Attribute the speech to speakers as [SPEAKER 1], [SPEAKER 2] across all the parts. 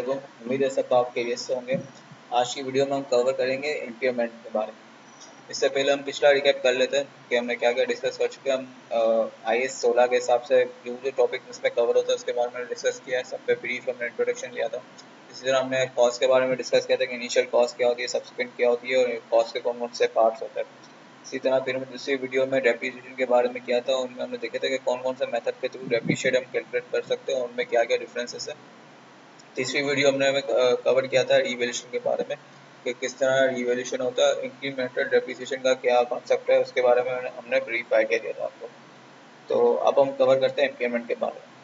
[SPEAKER 1] अलैकुम। उम्मीद है सब आप खैरियत से होंगे। आज की वीडियो में हम कवर करेंगे इम्पेयरमेंट के बारे में। इससे पहले हम पिछला रिकैप कर लेते हैं कि हमने क्या क्या डिस्कस कर चुके हैं। हम IAS 16 के हिसाब से जो टॉपिक इसमें कवर होता है उसके बारे में डिस्कस किया है। सब पे ब्रीफ हमने इंट्रोडक्शन लिया था। इसी तरह हमने कॉस्ट के बारे में डिस्कस किया था कि इनिशियल कॉस्ट क्या होती है, सब्सिक्वेंट क्या होती है और कॉस्ट के कौन कौन से पार्ट्स होते हैं। इसी तरह फिर हमने दूसरी वीडियो में डेप्रिसिएशन के बारे में किया था। उनमें हमने देखे थे कि कौन कौन से मेथड के थ्रू डेप्रिशिएट हम कैलकुलेट कर सकते हैं और उनमें क्या क्या डिफरेंसेस है। तीसरी वीडियो हमने कवर किया था रिवैल्यूएशन के बारे में कि किस तरह रिवैल्यूएशन होता है, इंक्रीमेंटल डेप्रिसिएशन का क्या कॉन्सेप्ट है, उसके बारे में हमने ब्रीफ आइडिया दिया था आपको। तो अब हम कवर करते हैं इम्पेयरमेंट के बारे में।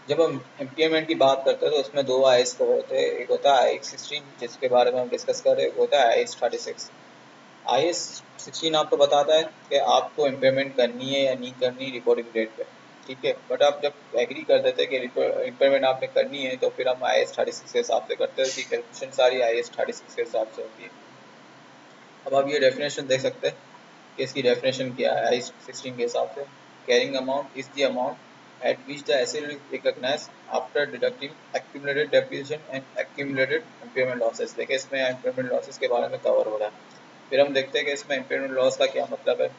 [SPEAKER 1] जब हम इम्पेयरमेंट की बात करते हैं तो उसमें दो IAS कवर होते हैं। एक होता है IAS 16 जिसके बारे में हम डिस्कस कर रहे हैं, एक होता है IAS 36। IAS 16 आपको बताता है कि आपको इम्पेयरमेंट करनी है या नहीं करनी रिपोर्टिंग डेट पे, ठीक है। बट आप जब एग्री कर देते हैं कि इम्पेयरमेंट आपने करनी है तो फिर हम IAS 36 के हिसाब से करते हैं। उसकी कैलकुलेशन सारी IAS 36 के हिसाब से होती है। अब आप ये डेफिनेशन देख सकते हैं कि इसकी डेफिनेशन क्या है IAS 16 के हिसाब से। Carrying amount is the amount at which the asset is recognised after deducting accumulated depreciation and accumulated impairment losses. देखिए इसमें इम्पेयरमेंट लॉसेस के बारे में कवर हो रहा है। फिर हम देखते हैं कि इसमें इम्पेयरमेंट लॉस का क्या मतलब है।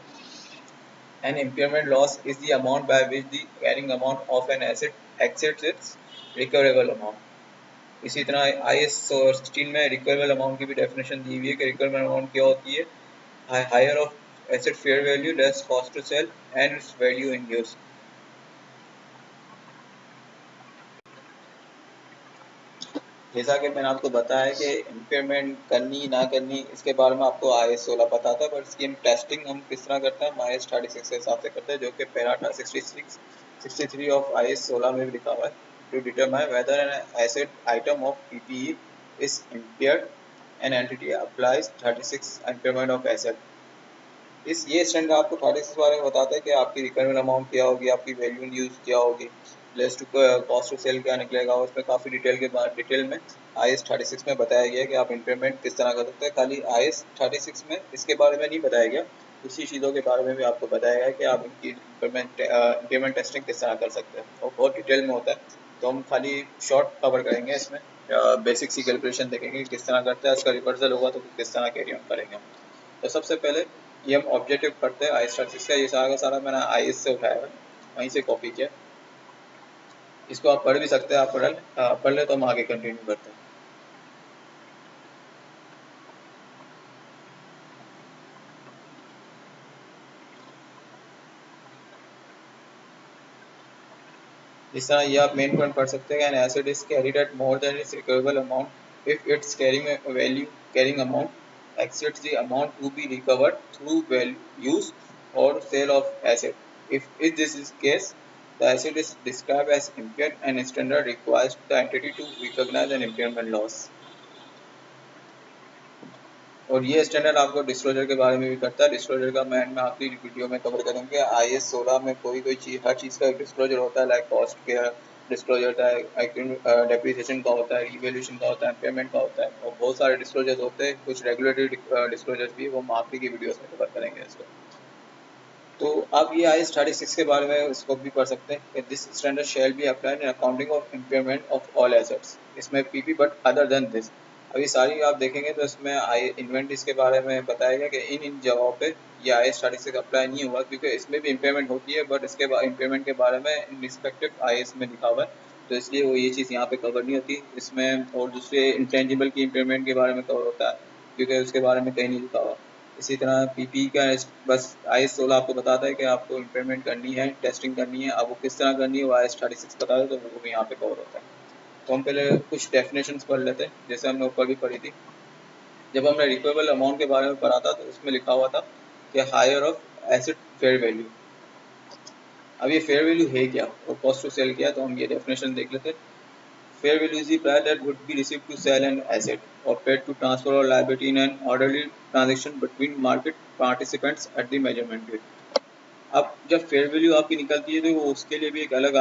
[SPEAKER 1] An impairment loss is the amount by which the carrying amount of an asset exceeds its recoverable amount. इसी तरह IAS 16 में रिकवरेबल अमाउंट की भी डेफिनेशन दी हुई है कि रिकवरेबल अमाउंट क्या होती है, higher of asset fair value less cost to sell and its value in use. जैसा कि मैंने आपको बताया कि इम्पेयरमेंट करनी ना करनी इसके बारे में आपको IAS 16 पता था, पर इसकी टेस्टिंग हम किस तरह करते हैं, हम IAS 36 के हिसाब से करते हैं, जो कि पैरा 63 ऑफ IAS 16 में भी लिखा हुआ है। To determine whether an asset item of PPE is impaired an entity applies 36 impairment of asset. ये स्टैंडर्ड आपको 36 बारे में बताता है कि आपकी रिक्वायरमेंट अमाउंट क्या होगी, आपकी वैल्यू इन यूज क्या होगी, less to cost to sell क्या निकलेगा। और उसमें काफ़ी डिटेल में IAS 36 में बताया गया है कि आप इम्पेयरमेंट किस तरह कर सकते हैं। खाली IAS 36 में इसके बारे में नहीं बताया गया, दूसरी चीज़ों के बारे में भी आपको बताया गया है कि आप इनकी इम्पेयरमेंट टेस्टिंग किस तरह कर सकते हैं और बहुत डिटेल में होता है। तो हम खाली शॉर्ट कवर करेंगे इसमें, बेसिक सी कैलकुलेशन देखेंगे किस तरह करता है, उसका रिवर्सल होगा तो किस तरह कैरी ऑन करेंगे। तो सबसे पहले ये हम ऑब्जेक्टिव पढ़ते हैं IAS 36 का। ये सारा का सारा मैंने IAS से उठाया है, वहीं से कॉपी किया। इसको आप पढ़ भी सकते हैं, आप पढ़ ले तो हम आगे कंटिन्यू करते हैं। इस तरह ये आप मेन पॉइंट पढ़ सकते हैं। An asset is carried at more than its recoverable amount if its carrying amount exceeds the amount to be recovered through use or sale of asset. If this is case, the asset is described as impaired and standard requires the entity to recognize an impairment loss. और ये standard आपको disclosure के बारे में भी करता है। Disclosure का मैं आखिरी वीडियो में कवर करेंगे। IAS 16 में कोई चीज़, हर चीज़ का एक डिस्क्लोजर होता है, लाइक कॉस्ट के डिस्क्लोजर होता है, डेप्रिसिएशन का होता है, रिवैल्यूएशन का होता है, पेमेंट का होता है और बहुत सारे डिस्क्लोजर होते हैं। कुछ रेगुलेटरी डिस्क्लोजर भी, वो हम आखिरी की वीडियोस में कवर करेंगे इसको। तो आप ये IAS 36 के बारे में इसको भी पढ़ सकते हैं कि this standard shall be applied in accounting of impairment of all assets. इसमें PP but other than this. अभी सारी आप देखेंगे तो इसमें इन्वेंट्रीज के बारे में बताया गया कि इन जगहों पे ये IAS 36 अप्लाई नहीं हुआ, क्योंकि इसमें भी इम्पेयरमेंट होती है बट इसके इम्पेयरमेंट के बारे में इन रिस्पेक्टिव IAS में लिखा हुआ है, तो इसलिए वो ये चीज़ यहाँ पे कवर नहीं होती इसमें। और दूसरे इंटेंजिबल की इम्पेयरमेंट के बारे में कवर होता है, क्योंकि उसके बारे में कहीं नहीं लिखा हुआ। इसी तरह PP का बस IAS 16 आपको बताता है कि आपको इम्पेयरमेंट करनी है, टेस्टिंग करनी है। अब वो किस तरह करनी है वो IAS 36 बता दे तो वो भी यहाँ पे कवर होता है। तो हम पहले कुछ डेफिनेशंस पढ़ लेते हैं, जैसे हमने ऊपर भी पढ़ी थी। जब हमने रिकवरेबल अमाउंट के बारे में पढ़ा था तो उसमें लिखा हुआ था कि higher of asset fair value. अब ये फेयर वैल्यू है क्या और कॉस्ट टू सेल क्या, तो हम ये डेफिनेशन देख लेते हैं। Fair value is the price that would be received to sell an asset or paid to transfer or liability in an orderly transaction between market participants at the measurement date. अब जब fair value आपकी निकलती है तो वो उसके लिए भी एक अलग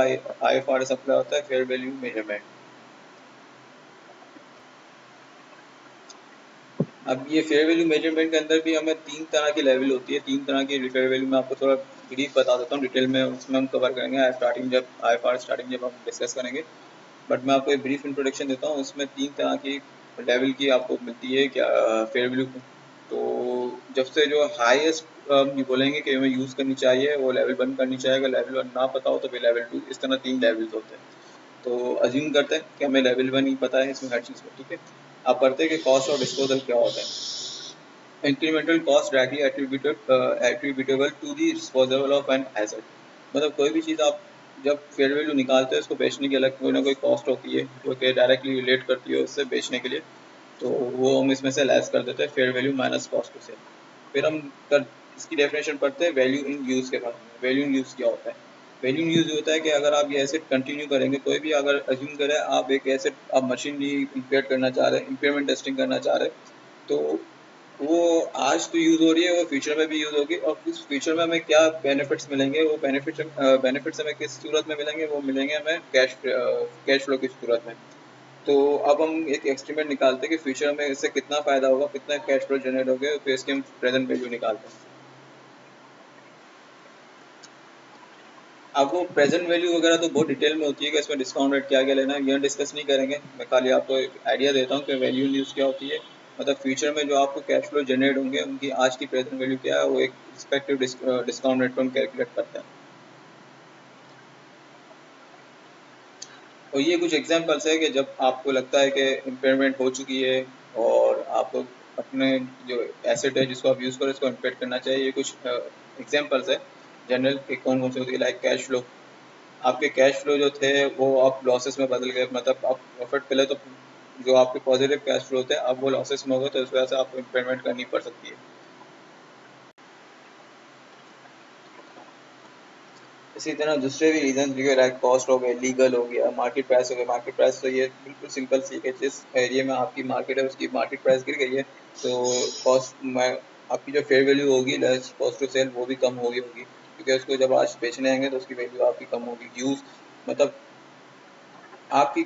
[SPEAKER 1] IFRS अप्लाई होता है, फेयर वैल्यू मेजरमेंट। अब ये फेयर वैल्यू मेजरमेंट के अंदर भी हमें 3 तरह की लेवल होती है, 3 तरह की फेयर वैल्यू। मैं आपको थोड़ा ब्रीफ बता देता हूँ, डिटेल में उसमें हम कवर करेंगे IFRS स्टार्टिंग जब हम डिस्कस करेंगे। बट मैं आपको एक ब्रीफ इंट्रोडक्शन देता हूँ। इसमें 3 तरह की लेवल की आपको मिलती है क्या फेयर वैल्यू। तो जब से जो हाईएस्ट हम बोलेंगे कि हमें यूज़ करनी चाहिए वो लेवल 1 करनी चाहिए, अगर लेवल 1 ना पता हो तो फिर लेवल 2, इस तरह 3 लेवल्स होते हैं। तो अज्यूम करते हैं कि हमें लेवल 1 ही पता है इसमें हर चीज़ में, ठीक है। आप पढ़ते हैं कि कॉस्ट ऑफ डिस्पोजल क्या होता है। Incremental cost directly attributable to the disposal of an asset. मतलब कोई भी चीज़ आप जब फेयर वैल्यू निकालते हैं उसको बेचने की अलग कोई ना कोई कॉस्ट होती है जो कि डायरेक्टली रिलेट करती है उससे बेचने के लिए, तो वो हम इसमें से लेस कर देते हैं, fair value minus cost to sell. फिर हम कर इसकी डेफिनेशन पढ़ते हैं वैल्यू इन यूज़ के बारे में। वैल्यू इन यूज़ क्या होता है? वैल्यू इन यूज़ होता है कि अगर आप ये एसेट कंटिन्यू करेंगे, कोई भी अगर अज्यूम करें आप एक एसेट आप मशीनरी इम्पेयर करना चाह रहे हैं, इम्पेयरमेंट टेस्टिंग करना चाह रहे हैं, तो वो आज तो यूज़ हो रही है, वो फ्यूचर में भी यूज़ होगी, और उस फ्यूचर में हमें क्या बेनिफिट्स मिलेंगे, वो बेनिफिट्स हमें किस सूरत में मिलेंगे, वो मिलेंगे हमें कैश फ्लो की सूरत में। तो अब हम एक एस्टीमेट निकालते हैं कि फ्यूचर में इससे कितना फ़ायदा होगा, कितना कैश फ्लो जनरेट होगा, फिर इसकी हम प्रेजेंट वैल्यू निकालते हैं। अब वो प्रेजेंट वैल्यू वगैरह तो बहुत डिटेल में होती है कि इसमें डिस्काउंट रेट क्या क्या लेना है, ये डिस्कस नहीं करेंगे। मैं खाली आपको एक आइडिया देता हूँ कि वैल्यू न्यूज़ क्या होती है। मतलब फ्यूचर में जो आपको कैश फ्लो जनरेट होंगे उनकी आज की प्रेजेंट वैल्यू क्या है, वो एक रिस्पेक्टिव डिस्काउंट रेट पर हम कैलकुलेट करते हैं। और ये कुछ एग्जांपल्स है कि जब आपको लगता है कि इम्पेयरमेंट हो चुकी है और आपको अपने जो एसेट है जिसको आप यूज़ करें उसको इम्पेयर करना चाहिए। ये कुछ एग्जांपल्स है जनरल के कौन कौन से होती है, लाइक कैश फ्लो। आपके कैश फ्लो जो थे वो आप लॉसेस में बदल गए, मतलब आप प्रॉफिट पहले तो जो आपके पॉजिटिव कैश फ्लो थे अब वो लॉसेस में हो गए, तो इस वजह से आपको इम्पेयरमेंट करनी पड़ सकती है। इसी तरह दूसरे भी रीजन भी लाइक कॉस्ट हो गए, लीगल हो गया, मार्केट प्राइस हो गया। मार्केट प्राइस तो ये बिल्कुल सिंपल सी है कि जिस एरिया में आपकी मार्केट है उसकी मार्केट प्राइस गिर गई है तो कॉस्ट में आपकी जो फेयर वैल्यू होगी लेस कॉस्ट टू सेल वो भी कम होगी क्योंकि उसको जब आज बेचने आएंगे तो उसकी वैल्यू आपकी कम होगी। यूज़ मतलब आपकी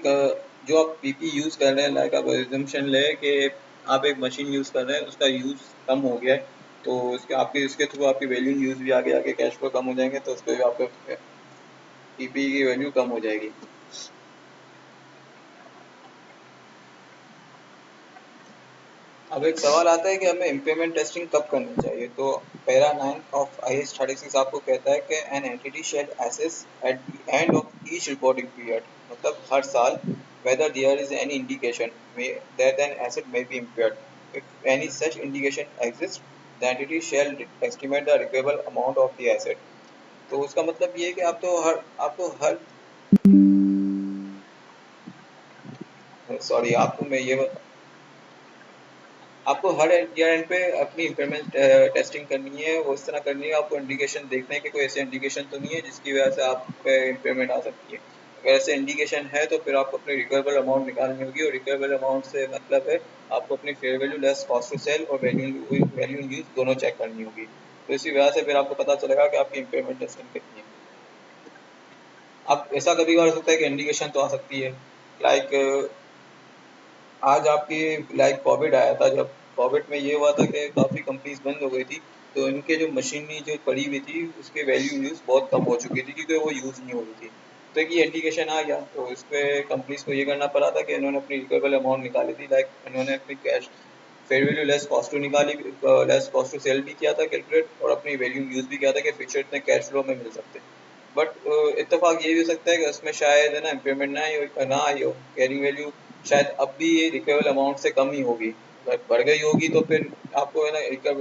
[SPEAKER 1] जो आप पीपी यूज़ कर रहे हैं, लाइक आप एजम्पशन ले कि आप एक मशीन यूज़ कर रहे हैं उसका यूज़ कम हो गया है, तो उसके आपके इसके थ्रू आपकी वैल्यू यूज़ भी आगे आगे कैश फ्लो कम हो जाएंगे तो उस पर भी आपका पीपी की वैल्यू कम हो जाएगी। अब एक सवाल आता है कि हमें इम्पेयरमेंट टेस्टिंग कब करनी चाहिए। तो पैरा 9 ऑफ IAS 36 आपको कहता है कि an entity shall assess at the end of each reporting period, मतलब हर साल whether there is any indication that an asset may be impaired. If any such indication exists, the entity shall estimate the recoverable amount of the asset. तो उसका मतलब ये है कि आपको मैं ये आपको हर ईयर एंड पे अपनी इम्पेयरमेंट टेस्टिंग करनी है, वो इस तरह करनी है आपको इंडिकेशन देखने के कोई ऐसे इंडिकेशन तो नहीं है जिसकी वजह से आप पे इम्पेयरमेंट आ सकती है। अगर ऐसे इंडिकेशन है तो फिर आपको अपनी रिकवेबल अमाउंट निकालनी होगी, और रिकवेबल अमाउंट से मतलब है आपको अपनी fair value less cost to sell और वैल्यू यूज दोनों चेक करनी होगी। तो इसी वजह से फिर आपको पता चलेगा कि आपकी इम्पेयरमेंट टेस्टिंग कितनी है। अब ऐसा कभी बार हो सकता है कि इंडिकेशन तो आ सकती है, लाइक आज आपकी लाइक कोविड आया था, जब कोविड में ये हुआ था कि काफ़ी कंपनीज बंद हो गई थी, तो इनके जो मशीनरी जो पड़ी हुई थी उसके वैल्यू यूज़ बहुत कम हो चुकी थी क्योंकि वो यूज़ नहीं हो रही थी। तो एक ये इंडिकेशन आ गया, तो इस पर कंपनीज को ये करना पड़ा था कि इन्होंने अपनी रिकवेबल अमाउंट निकाली थी, लाइक इन्होंने अपनी cash fair value less cost to निकाली, लेस कॉस्ट टू सेल भी किया था कैलकुलेट, और अपनी वैल्यू यूज़ भी किया था कि फ्यूचर इतने कैश फ्लो में मिल सकते हैं। बट इत्तेफाक ये भी हो सकता है कि उसमें शायद है ना इम्पेयरमेंट ना आई हो कैरिंग वैल्यू शायद अब भी ये रिकवेबल अमाउंट से कम ही होगी। अगर बढ़ गई होगी तो फिर आपको है ना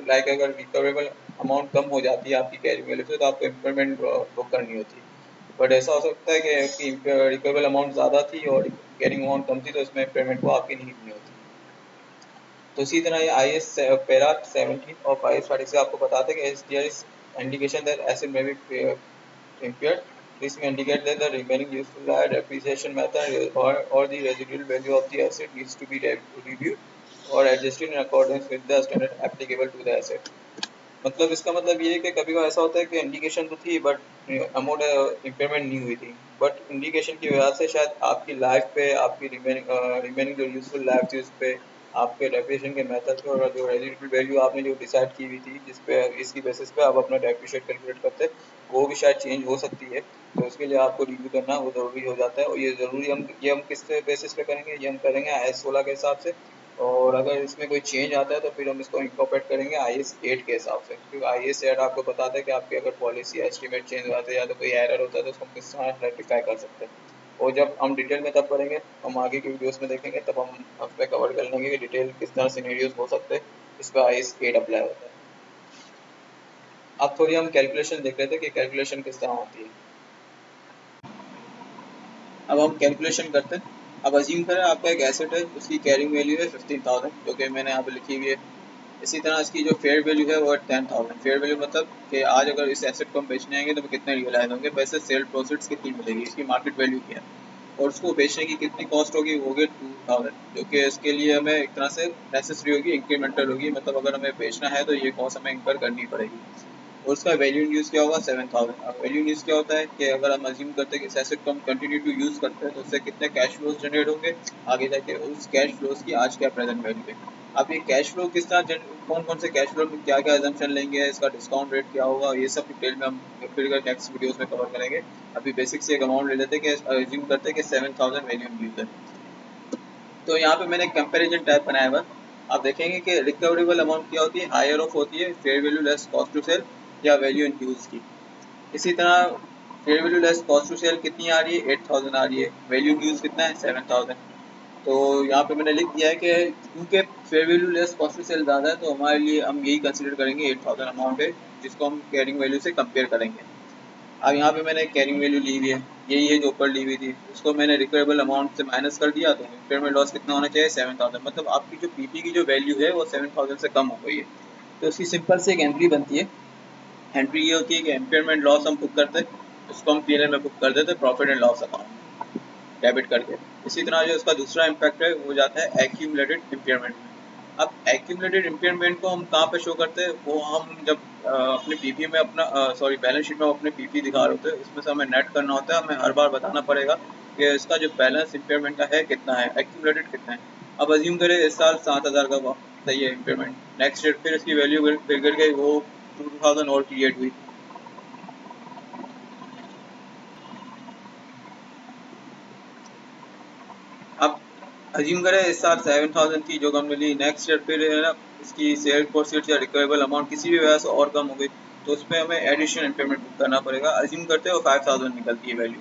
[SPEAKER 1] लाइक अगर रिकवेबल अमाउंट कम हो जाती है आपकी कैरिंग वैल्यू से तो आपको इम्पेयरमेंट बुक करनी होती है। बट ऐसा हो सकता है कि आपकी रिकवेबल अमाउंट ज़्यादा थी और कैरिंग अमाउंट कम थी तो इसमें इम्पेयरमेंट को आपकी नहीं करनी होती। तो इसी तरह ये IAS पैरा 17 और IAS 46 आपको बताते हैं कि there is indication that asset may be impaired. This may indicate that the remaining useful life depreciation method or the residual value of the asset needs to be reviewed or adjusted in accordance with the standard applicable to the asset. मतलब इसका मतलब ये है कि कभी बार ऐसा होता है कि इंडिकेशन तो थी बट अमाउंट इम्पेयरमेंट नहीं हुई थी, बट इंडिकेशन की वजह से शायद आपकी लाइफ पे आपकी रिमेनिंग जो यूजफुल लाइफ थी उस पर आपके डेप्रिसिएशन के मेथड पे और जो रेजिडुअल वैल्यू आपने जो डिसाइड की हुई थी जिस पे इसकी बेसिस पे आप अपना डेप्रिसिएट कैलकुलेट करते हैं वो भी शायद चेंज हो सकती है। तो उसके लिए आपको रिव्यू करना वो ज़रूरी हो जाता है और ये हम किस बेसिस पे करेंगे, ये हम करेंगे IS 16 के हिसाब से। और अगर इसमें कोई चेंज आता है तो फिर हम इसको इंकॉर्पोरेट करेंगे IS 8 के हिसाब से, क्योंकि IS 8 आपको बताता है कि आपकी अगर पॉलिसी या एस्टीमेट चेंज हो जाता है या तो कोई एरर होता है तो उसको हम किस तरह रेक्टिफाई कर सकते हैं। और जब हम डिटेल में तब करेंगे, हम आगे की वीडियोस में देखेंगे, तब हम उस पर कवर कर लेंगे कि डिटेल किस तरह सिनेरियोज हो सकते हैं इस पर IS 8 अप्लाई होता है। अब थोड़ी हम कैलकुलेशन देख लेते हैं कि कैलकुलेशन किस तरह होती है। अब हम कैलकुलेशन करते हैं। अब अज्यूम करें आपका एक एसेट है, उसकी कैरिंग वैल्यू है 15,000 जो कि मैंने यहाँ पे लिखी हुई है। इसी तरह इसकी जो फेयर वैल्यू है वो है 10,000। फेयर वैल्यू मतलब कि आज अगर इस एसेट को हम बेचने आएंगे तो कितने रियलाइज होंगे पैसे, सेल प्रोसीड्स कितनी मिलेगी, इसकी मार्केट वैल्यू क्या है और उसको बेचने की कितनी कॉस्ट होगी, वो होगी 2,000, जो कि इसके लिए हमें एक तरह से नेसेसरी होगी, इंक्रीमेंटल होगी, मतलब अगर हमें बेचना है तो ये कॉस्ट हमें इंकर करनी पड़ेगी। और उसका वैल्यू इन यूज़ क्या होगा 7,000। अब वैल्यू इन यूज़ क्या होता है कि अगर हम अज्यूम करते हैं कि इस एसेट को हम कंटिन्यू टू यूज़ करते हैं तो उससे कितने कैश फ्लोज जनरेट होंगे आगे जाके, उस कैश फ्लोज की आज क्या प्रेजेंट वैल्यू है। अब ये कैश फ्लो किस तरह, कौन कौन से कैश फ्लो में क्या क्या एजम्पशन लेंगे, इसका डिस्काउंट रेट क्या होगा, ये सब डिटेल में हम फिर नेक्स्ट वीडियोस में कवर करेंगे। अभी बेसिक से एक अमाउंट ले लेते हैं कि अज्यूम करते हैं कि 7,000 वैल्यू इन यूज़ है। तो यहाँ पे मैंने कंपैरिजन टाइप बनाया हुआ। आप देखेंगे कि रिकवरेबल अमाउंट क्या होती है, हायर ऑफ होती है fair value less cost to sell या वैल्यू इन यूज की। इसी तरह fair value less cost to sell कितनी आ रही है, 8,000 आ रही है, वैल्यू इन यूज कितना है 7,000। तो यहाँ पे मैंने लिख दिया है कि क्योंकि fair value less cost to sell ज़्यादा है तो हमारे लिए हम यही कंसिडर करेंगे 8,000 अमाउंट है जिसको हम कैरिंग वैल्यू से कंपेयर करेंगे। अब यहाँ पे मैंने कैरिंग वैल्यू ली हुई है, यही है जो ऊपर ली हुई थी, उसको मैंने रिकवरेबल अमाउंट से माइनस कर दिया तो इम्पेयरमेंट लॉस कितना होना चाहिए 7,000। मतलब आपकी जो पीपी की जो वैल्यू है वो 7,000 से कम हो गई है। तो उसकी सिंपल से एक एंट्री बनती है। एंट्री ये होती है कि इम्पेयरमेंट लॉस हम बुक करते हैं, उसको हम पीएनएल में बुक कर देते हैं profit and loss account debit करके। इसी तरह जो इसका दूसरा इम्पैक्ट है वो जाता है एक्यूमुलेटेड इम्पेयरमेंट में। अब एक्यूमुलेटेड इम्पेयरमेंट को हम कहाँ पे शो करते हैं, वो हम जब अपने पीपी में अपना सॉरी बैलेंस शीट में अपने पीपी दिखा रहे होते हैं, इसमें से हमें नेट करना होता है, हमें हर बार बताना पड़ेगा कि इसका जो बैलेंस इम्पेयरमेंट का है कितना है, एक्यूमुलेटेड कितना है। अब अज्यूम करें इस साल 7,000 का सही है इम्पेयरमेंट, नेक्स्ट ईयर फिर इसकी वैल्यू फिर गिर गई, वो 2,000 और क्रिएट हुई। अब अज्यूम करें इस साल 7,000 थी जो हमने ली, नेक्स्ट ईयर फिर है ना इसकी सेल प्रोसीड्स या रिकवेबल अमाउंट किसी भी वजह से और कम हो गई तो उसमें हमें एडिशनल इम्पेयरमेंट बुक करना पड़ेगा। अज्यूम करते हो 5,000 निकलती है वैल्यू,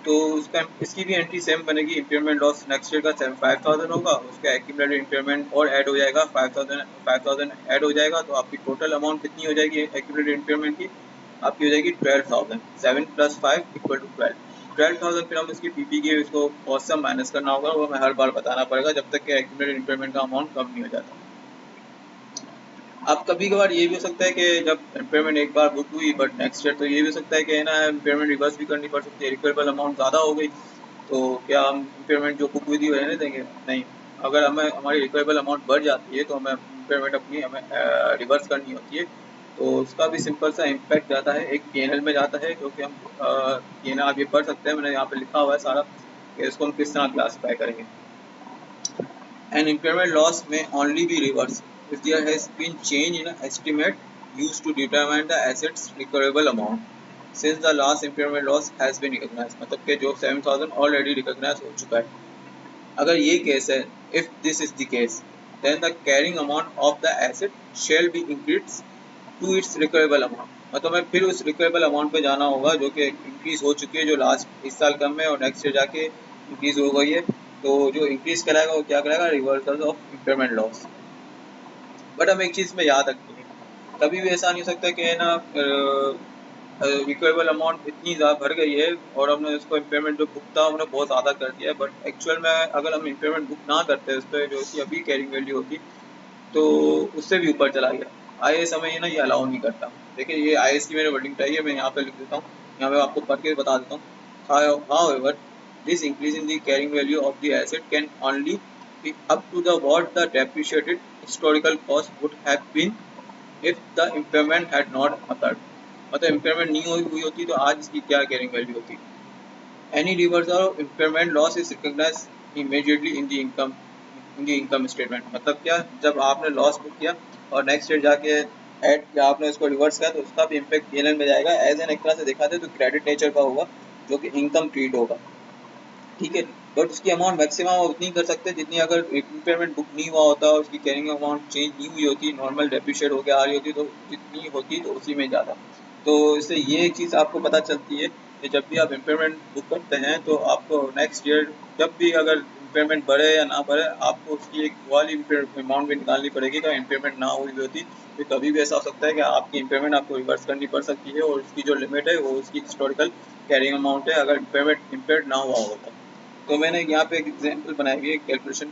[SPEAKER 1] तो उसका इसकी भी एंट्री सेम बनेगी, इम्पेयरमेंट लॉस नेक्स्ट ईयर का 5,000 होगा, उसका एक्यूमुलेटेड इम्पेयरमेंट और ऐड हो जाएगा 5,000 ऐड हो जाएगा, तो आपकी टोटल अमाउंट कितनी हो जाएगी एक्यूमुलेटेड इम्पेयरमेंट की, आपकी हो जाएगी 12,000। 7 + 5 = 12। 12,000 फिर हम इसकी पीपी की इसको कॉस्ट से माइनस करना होगा, वो हमें हर बार बताना पड़ेगा जब तक कि एक्यूमुलेटेड इम्पेयरमेंट का अमाउंट कम नहीं हो जाता। अब कभी कभार ये भी हो सकता है कि जब इम्पेयरमेंट एक बार बुक हुई बट नेक्स्ट ईयर, तो ये भी हो सकता है कि ना इम्पेयरमेंट रिवर्स भी करनी पड़ सकती है, रिकवेबल अमाउंट ज़्यादा हो गई तो क्या हम इम्पेयरमेंट जो बुक हुई थी वो रहने देंगे, नहीं। अगर हमें हमारी रिकवेबल अमाउंट बढ़ जाती है तो हमें इम्पेयरमेंट अपनी हमें रिवर्स करनी होती है। तो उसका भी सिंपल सा इम्पैक्ट जाता है एक पीएनएल में जाता है, जो कि हम पीएनएल आप ये पढ़ सकते हैं, मैंने यहाँ पे लिखा हुआ है सारा कि इसको हम किस तरह क्लासीफाई करेंगे। An impairment loss may only be reversed if there has been change in estimate used to determine the asset's recoverable amount since the last impairment loss has been recognized। मतलब कि जो 7,000 ऑलरेडी रिकॉग्नाइज हो चुका है। अगर ये case है, if this is the case, then the carrying amount of the asset shall be increased to its recoverable amount। मतलब हमें फिर उस रिकवेबल अमाउंट पे जाना होगा जो कि इंक्रीज हो चुकी है, जो लास्ट इस साल कम है और नेक्स्ट ईयर जाके इंक्रीज हो गई है। तो जो इंक्रीज कराएगा वो क्या कराएगा, reversal of impairment loss. But हमें एक चीज़ में याद रखनी है, कभी भी ऐसा नहीं हो सकता कि है ना रिकवेबल अमाउंट इतनी ज़्यादा भर गई है और हमने उसको इम्पेयरमेंट जो बुक था हमने बहुत ज़्यादा कर दिया है, बट एक्चुअल में अगर हम इम्पेयरमेंट बुक ना करते उस पर जो कि अभी कैरिंग वैल्यू होती तो उससे भी ऊपर चला गया। IAS हमें ये ना ये अलाउ नहीं करता। देखिए ये IAS की मैंने वर्डिंग बताई है, मैं यहाँ पे लिख देता हूँ, यहाँ पे आपको पढ़ के बता देता हूँ। However, this increase in the carrying value of the asset can only be up to the what the depreciated historical cost would have been if the impairment had not occurred। मतलब impairment नहीं हुई होती तो आज इसकी क्या carrying value होती। Any reversal of impairment loss is recognized immediately in the income ये इनकम स्टेटमेंट मतलब क्या, जब आपने लॉस बुक किया और नेक्स्ट ईयर जाके ऐड किया आपने उसको रिवर्स किया तो उसका भी इम्पैक्ट पीएनएल में जाएगा। एज एन एक तरह से देखा जाए तो क्रेडिट नेचर का होगा जो कि इनकम ट्रीट होगा, ठीक है। बट उसकी अमाउंट मैक्सिमम आप उतनी कर सकते हैं जितनी अगर इम्पेयरमेंट बुक नहीं हुआ होता और उसकी कैरिंग अमाउंट चेंज नहीं हुई होती, नॉर्मल डेप्रिशिएट होकर आ रही होती तो जितनी होती तो उसी में ज़्यादा। तो इससे ये एक चीज़ आपको पता चलती है कि जब भी आप इम्पेयरमेंट बुक करते हैं तो आपको नेक्स्ट ईयर जब भी अगर इम्पेयरमेंट बढ़े या ना बढ़े आपको उसकी एक वाली अमाउंट भी निकालनी पड़ेगी। अगर इम्पेयरमेंट ना हुई होती तो कभी भी ऐसा हो सकता है कि आपकी इम्पेयरमेंट आपको रिवर्स करनी पड़ सकती है और उसकी जो लिमिट है वो उसकी हिस्टोरिकल कैरिंग अमाउंट है अगर इम्पेयर्ड ना हुआ होता। तो मैंने यहाँ पे एक एग्जांपल बनाई हुई है calculation,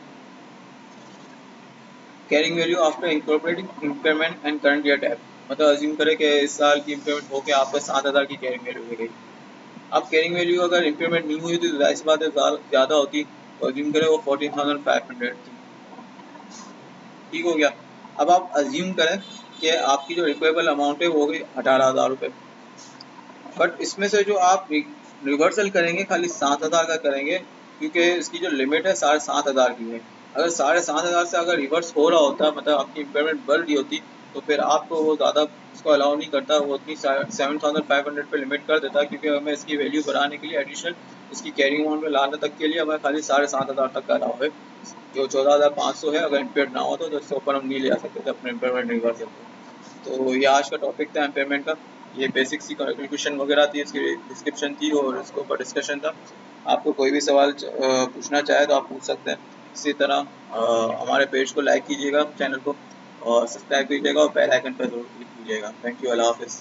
[SPEAKER 1] carrying value after incorporating impairment and current year tab. मतलब अज्यूम करें कि इस साल की इम्पेयरमेंट होकर आपको 7,000 की कैरिंग वैल्यू मिल गई। अब कैरिंग वैल्यू अगर इम्पेयरमेंट नहीं हुई तो जाहिर सी बात है ज़्यादा होती, तो अज्यूम करें वो 14,500 थी, ठीक हो गया। अब आप अज्यूम करें कि आपकी जो रिकवेबल अमाउंट है वो हो गई 18,000 रुपये, बट इसमें से जो आप रिवर्सल करेंगे खाली 7,000 का करेंगे क्योंकि इसकी जो लिमिट है 7,500 की है। अगर 7,500 से अगर रिवर्स हो रहा होता मतलब आपकी इम्पेयरमेंट बढ़ रही होती तो फिर आपको वो ज़्यादा इसको अलाउ नहीं करता, वो उतनी 7,500 पे लिमिट कर देता क्योंकि हमें इसकी वैल्यू बढ़ाने के लिए एडिशनल इसकी कैरिंग अमाउंट में लाने तक के लिए हमें खाली 7,500 तक का अलाउ है। जो 14,500 है अगर इम्पेयर ना हो तो उससे ऊपर हम नहीं ले आ सकते थे अपने इम्पेयरमेंट रिवर्सल को। तो ये आज का टॉपिक था इम्पेयरमेंट का। ये बेसिक सी कैलकुलेशन वगैरह थी, इसकी डिस्क्रिप्शन थी और इसके ऊपर डिस्कशन था। आपको कोई भी सवाल पूछना चाहे तो आप पूछ सकते हैं। इसी तरह हमारे पेज को लाइक कीजिएगा, चैनल को और सब्सक्राइब कीजिएगा और बेल आइकन पर जरूर क्लिक कीजिएगा। थैंक यू, अल्लाह हाफिज़।